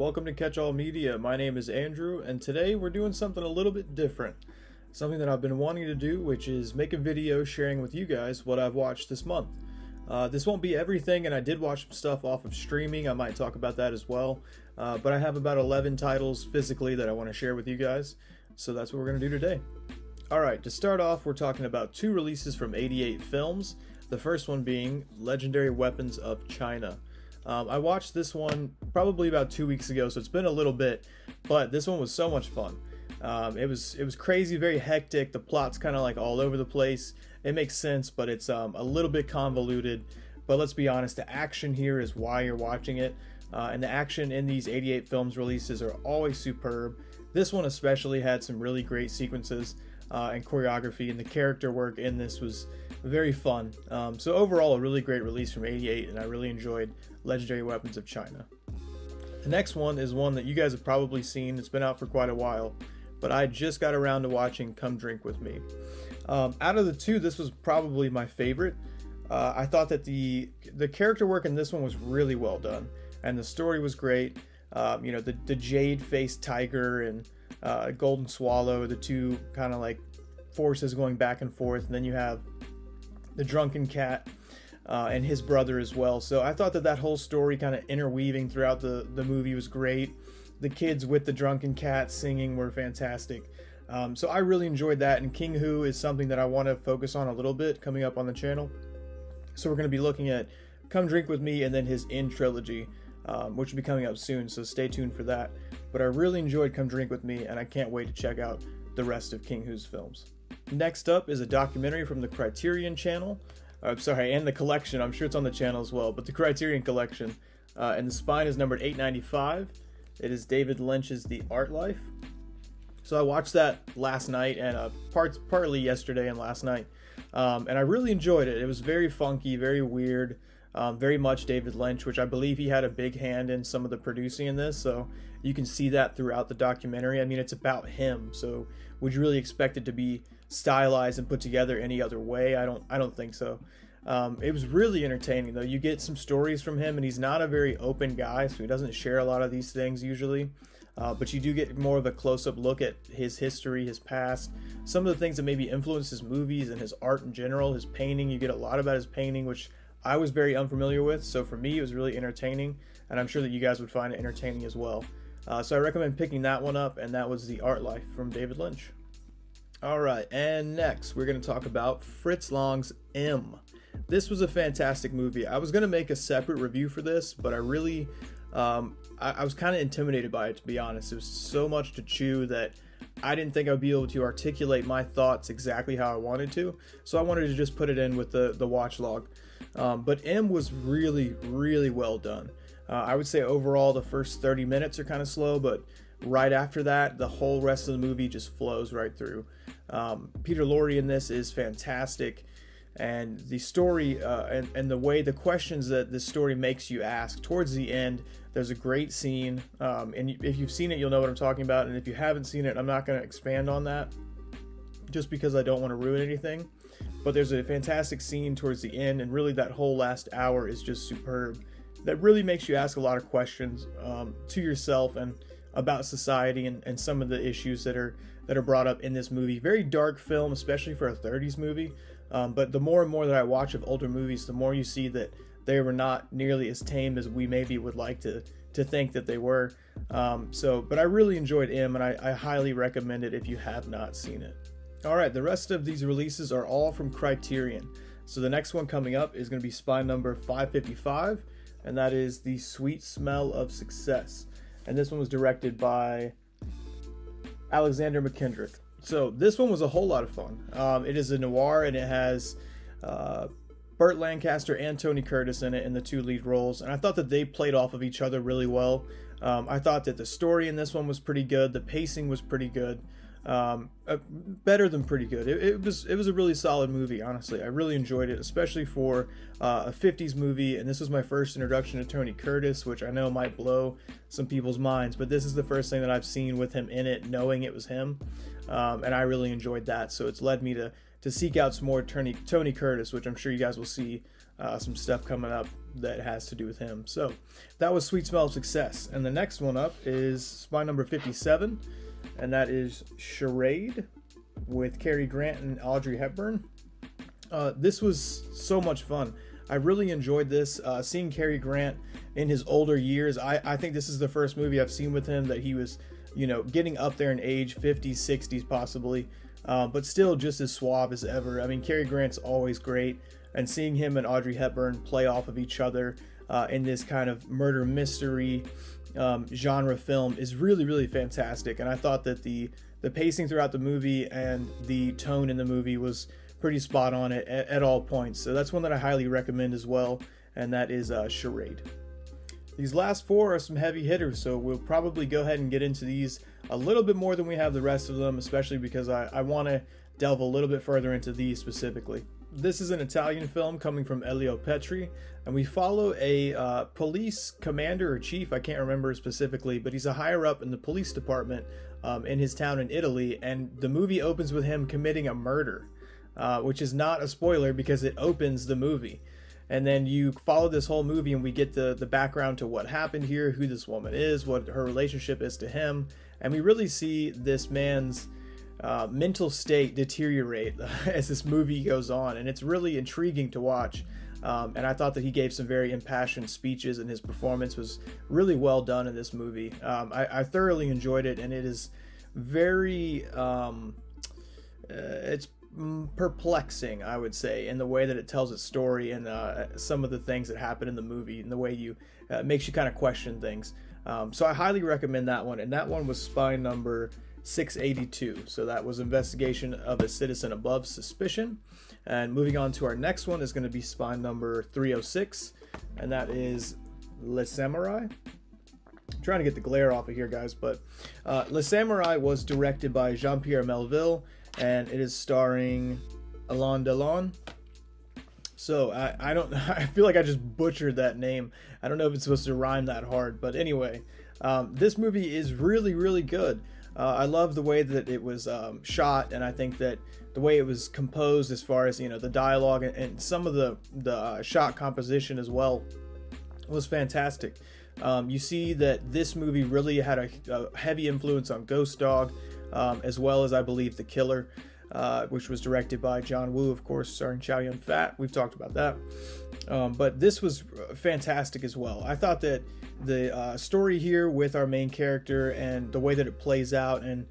welcome to Catch All Media. My name is Andrew, and today we're doing something a little bit different. Something that I've been wanting to do, which is make a video sharing with you guys what I've watched this month. This won't be everything, and I did watch some stuff off of streaming. I might talk about that as well. But I have about 11 titles physically that I want to share with you guys, so that's what we're going to do today. Alright, to start off, we're talking about two releases from 88 Films. The first one being Legendary Weapons of China. I watched this one probably about 2 weeks ago, so it's been a little bit, but this one was so much fun. It was crazy, very hectic. The plot's kind of like all over the place. It makes sense, but it's a little bit convoluted. But let's be honest, the action here is why you're watching it, and the action in these 88 Films releases are always superb. This one especially had some really great sequences and choreography, and the character work in this was very fun. So overall, a really great release from 88, and I really enjoyed Legendary Weapons of China. The next one is one that you guys have probably seen. It's been out for quite a while, but I just got around to watching Come Drink With Me. Out of the two, this was probably my favorite. I thought that the character work in this one was really well done, and the story was great. The jade-faced tiger and golden swallow, the two kind of like forces going back and forth, and then you have the drunken cat and his brother as well. So I thought that whole story kind of interweaving throughout the movie was great. The kids with the drunken cat singing were fantastic. So I really enjoyed that, and King Hu is something that I want to focus on a little bit coming up on the channel. So we're going to be looking at Come Drink With Me and then his In trilogy, which will be coming up soon, so stay tuned for that. But I really enjoyed Come Drink With Me, and I can't wait to check out the rest of King Hu's films. Next up is a documentary from the Criterion channel. And the collection. I'm sure it's on the channel as well, but the Criterion collection. And the spine is numbered 895. It is David Lynch's The Art Life. So I watched that last night and partly yesterday and last night. And I really enjoyed it. It was very funky, very weird, very much David Lynch, which I believe he had a big hand in some of the producing in this. So you can see that throughout the documentary. I mean, it's about him. So would you really expect it to be stylized and put together any other way? I don't think so. It was really entertaining though. You get some stories from him, and he's not a very open guy, so he doesn't share a lot of these things usually. But you do get more of a close-up look at his history, his past, some of the things that maybe influence his movies and his art in general, his painting. You get a lot about his painting, which I was very unfamiliar with. So for me, it was really entertaining, and I'm sure that you guys would find it entertaining as well. So I recommend picking that one up, and that was The Art Life from David Lynch. Alright, and next we're going to talk about Fritz Lang's M. This was a fantastic movie. I was going to make a separate review for this, but I really, I was kind of intimidated by it, to be honest. It was so much to chew that I didn't think I would be able to articulate my thoughts exactly how I wanted to, so I wanted to just put it in with the Watchdog. But M was really, really well done. I would say overall the first 30 minutes are kind of slow, but right after that, the whole rest of the movie just flows right through. Peter Lorre in this is fantastic, and the story and the way the questions that this story makes you ask towards the end, there's a great scene, and if you've seen it, you'll know what I'm talking about, and if you haven't seen it, I'm not going to expand on that just because I don't want to ruin anything. But there's a fantastic scene towards the end, and really that whole last hour is just superb. That really makes you ask a lot of questions to yourself and about society and some of the issues that are brought up in this movie. Very dark film, especially for a 30s movie. But the more and more that I watch of older movies, the more you see that they were not nearly as tame as we maybe would like to think that they were. But I really enjoyed M, and I highly recommend it if you have not seen it. Alright, the rest of these releases are all from Criterion. So the next one coming up is going to be spine number 555, and that is The Sweet Smell of Success. And this one was directed by Alexander McKendrick. So this one was a whole lot of fun. It is a noir, and it has Burt Lancaster and Tony Curtis in it in the two lead roles. And I thought that they played off of each other really well. I thought that the story in this one was pretty good. The pacing was pretty good. Better than pretty good. It was a really solid movie, honestly. I really enjoyed it, especially for a 50s movie, and this was my first introduction to Tony Curtis, which I know might blow some people's minds, but this is the first thing that I've seen with him in it, knowing it was him, and I really enjoyed that, so it's led me to to seek out some more Tony Curtis, which I'm sure you guys will see some stuff coming up that has to do with him. So that was Sweet Smell of Success. And the next one up is spine number 57, and that is Charade with Cary Grant and Audrey Hepburn. This was so much fun. I really enjoyed this. Seeing Cary Grant in his older years, I think this is the first movie I've seen with him that he was, you know, getting up there in age, 50s, 60s possibly, but still just as suave as ever. I mean, Cary Grant's always great, and seeing him and Audrey Hepburn play off of each other in this kind of murder mystery genre film is really, really fantastic. And I thought that the pacing throughout the movie and the tone in the movie was pretty spot on at all points. So that's one that I highly recommend as well, and that is Charade. These last four are some heavy hitters, so we'll probably go ahead and get into these a little bit more than we have the rest of them, especially because I want to delve a little bit further into these specifically. This is an Italian film coming from Elio Petri, and we follow a police commander or chief, I can't remember specifically, but he's a higher up in the police department in his town in Italy, and the movie opens with him committing a murder, which is not a spoiler because it opens the movie. And then you follow this whole movie and we get the background to what happened here, who this woman is, what her relationship is to him, and we really see this man's mental state deteriorate as this movie goes on, and it's really intriguing to watch. And I thought that he gave some very impassioned speeches, and his performance was really well done in this movie. I thoroughly enjoyed it, and it is very it's perplexing, I would say, in the way that it tells its story, and some of the things that happen in the movie, and the way you makes you kind of question things. So I highly recommend that one, and that one was spine number 682. So that was Investigation of a Citizen Above Suspicion. And moving on to our next one is going to be spine number 306, and that is Le Samurai. I'm trying to get the glare off of here, guys, but Le Samurai was directed by Jean-Pierre Melville, and it is starring Alain Delon. So I don't I feel like I just butchered that name. I don't know if it's supposed to rhyme that hard, but anyway, this movie is really, really good. I love the way that it was shot, and I think that the way it was composed, as far as, you know, the dialogue and some of the shot composition as well, was fantastic. You see that this movie really had a heavy influence on Ghost Dog, as well as, I believe, The Killer, which was directed by John Woo, of course, starring Chow Yun-fat. We've talked about that. But this was fantastic as well. I thought that the story here with our main character and the way that it plays out, and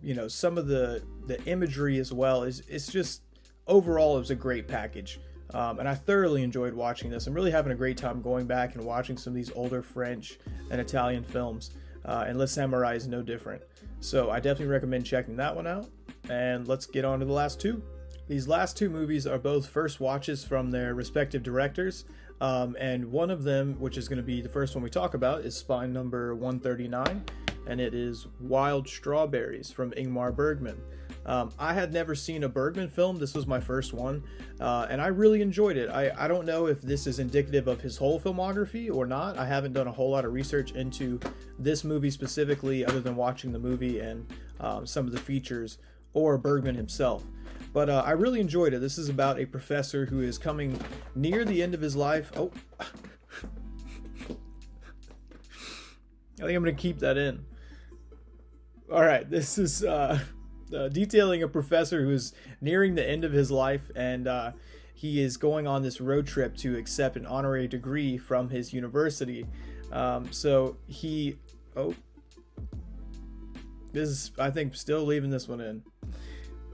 you know, some of the imagery as well, it's just overall it was a great package. And I thoroughly enjoyed watching this. I'm really having a great time going back and watching some of these older French and Italian films, and Le Samurai is no different. So I definitely recommend checking that one out. And let's get on to the last two. These last two movies are both first watches from their respective directors, and one of them, which is going to be the first one we talk about, is spine number 139, and it is Wild Strawberries from Ingmar Bergman. I had never seen a Bergman film. This was my first one, and I really enjoyed it. I don't know if this is indicative of his whole filmography or not. I haven't done a whole lot of research into this movie specifically, other than watching the movie and some of the features, or Bergman himself. But I really enjoyed it. This is about a professor who is coming near the end of his life. Oh, I think I'm going to keep that in. All right, this is detailing a professor who's nearing the end of his life, and he is going on this road trip to accept an honorary degree from his university. So he... Oh. This is, I think, still leaving this one in.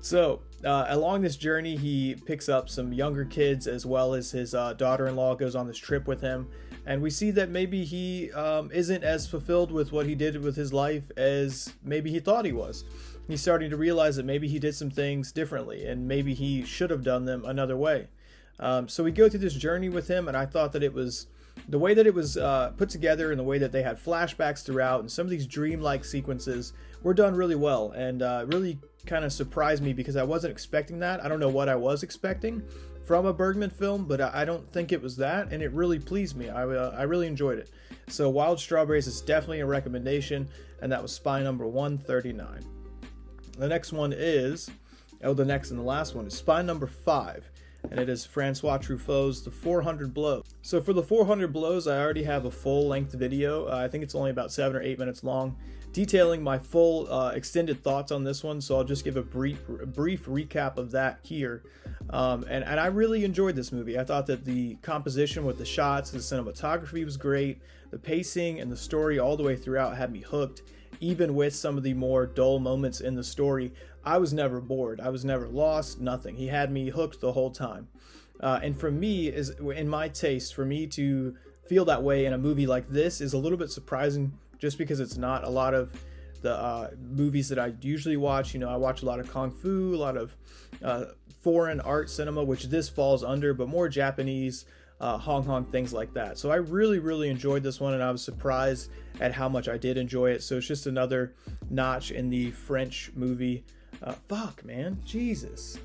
So, along this journey, he picks up some younger kids, as well as his daughter-in-law goes on this trip with him. And we see that maybe he isn't as fulfilled with what he did with his life as maybe he thought he was. He's starting to realize that maybe he did some things differently, and maybe he should have done them another way. So we go through this journey with him, and I thought that it was... the way that it was put together, and the way that they had flashbacks throughout, and some of these dreamlike sequences were done really well, and really kind of surprised me, because I wasn't expecting that. I don't know what I was expecting from a Bergman film, but I don't think it was that, and it really pleased me. I really enjoyed it. So Wild Strawberries is definitely a recommendation, and that was spine number 139. The next one is Oh, the next and the last one is spy number 5, and it is Francois Truffaut's The 400 Blows. So for the 400 Blows, I already have a full-length video. I think it's only about 7 or 8 minutes long, detailing my full extended thoughts on this one. So I'll just give a brief recap of that here. And I really enjoyed this movie. I thought that the composition with the shots, the cinematography was great. The pacing and the story all the way throughout had me hooked. Even with some of the more dull moments in the story, I was never bored. I was never lost, nothing. He had me hooked the whole time. And for me, in my taste, for me to feel that way in a movie like this is a little bit surprising, just because it's not a lot of the movies that I usually watch. You know, I watch a lot of kung fu, a lot of foreign art cinema, which this falls under, but more Japanese, Hong Kong, things like that. So I really enjoyed this one, and I was surprised at how much I did enjoy it. So it's just another notch in the French movie. Fuck, man, Jesus.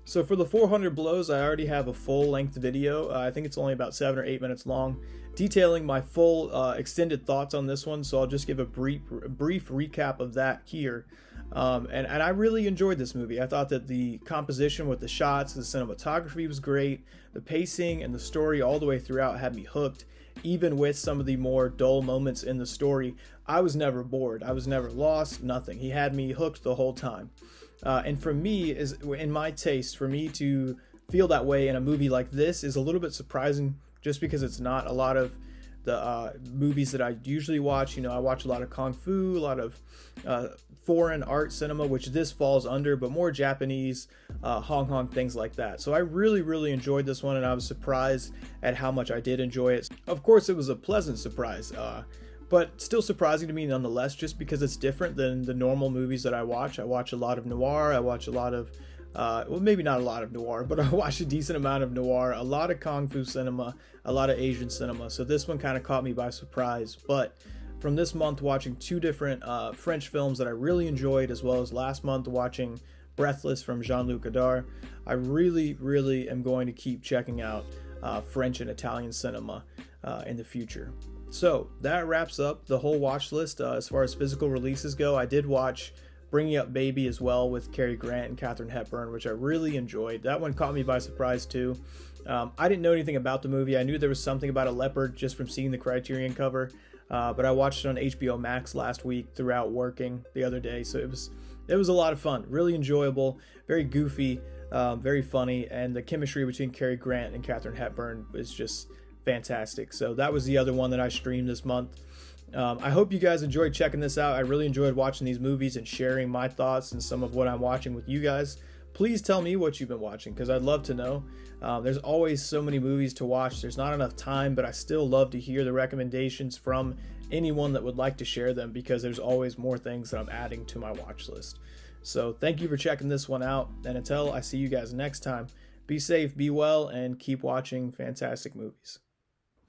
So for the 400 Blows, I already have a full-length video. I think it's only about 7 or 8 minutes long, detailing my full extended thoughts on this one. So I'll just give a brief recap of that here. And I really enjoyed this movie. I thought that the composition with the shots, the cinematography was great. The pacing and the story all the way throughout had me hooked. Even with some of the more dull moments in the story, I was never bored. I was never lost, nothing. He had me hooked the whole time. And for me, in my taste, for me to feel that way in a movie like this is a little bit surprising, just because it's not a lot of the movies that I usually watch. You know, I watch a lot of kung fu, a lot of foreign art cinema, which this falls under, but more Japanese, Hong Kong, things like that. So I really enjoyed this one, and I was surprised at how much I did enjoy it. Of course, it was a pleasant surprise, but still surprising to me nonetheless, just because it's different than the normal movies that I watch. I watch a lot of noir, I watch a lot of well, maybe not a lot of noir, but I watch a decent amount of noir, a lot of kung fu cinema, a lot of Asian cinema. So this one kind of caught me by surprise. But from this month, watching 2 different French films that I really enjoyed, as well as last month watching Breathless from Jean-Luc Godard, I really am going to keep checking out French and Italian cinema in the future. So that wraps up the whole watch list. As far as physical releases go, I did watch Bringing Up Baby as well, with Cary Grant and Katharine Hepburn, which I really enjoyed. That one caught me by surprise too. I didn't know anything about the movie. I knew there was something about a leopard just from seeing the Criterion cover, but I watched it on HBO Max last week throughout working the other day, so it was a lot of fun, really enjoyable, very goofy, very funny, and the chemistry between Cary Grant and Katharine Hepburn was just fantastic. So that was the other one that I streamed this month. I hope you guys enjoyed checking this out. I really enjoyed watching these movies and sharing my thoughts and some of what I'm watching with you guys. Please tell me what you've been watching, because I'd love to know. There's always so many movies to watch. There's not enough time, but I still love to hear the recommendations from anyone that would like to share them, because there's always more things that I'm adding to my watch list. So thank you for checking this one out, and until I see you guys next time, be safe, be well, and keep watching fantastic movies.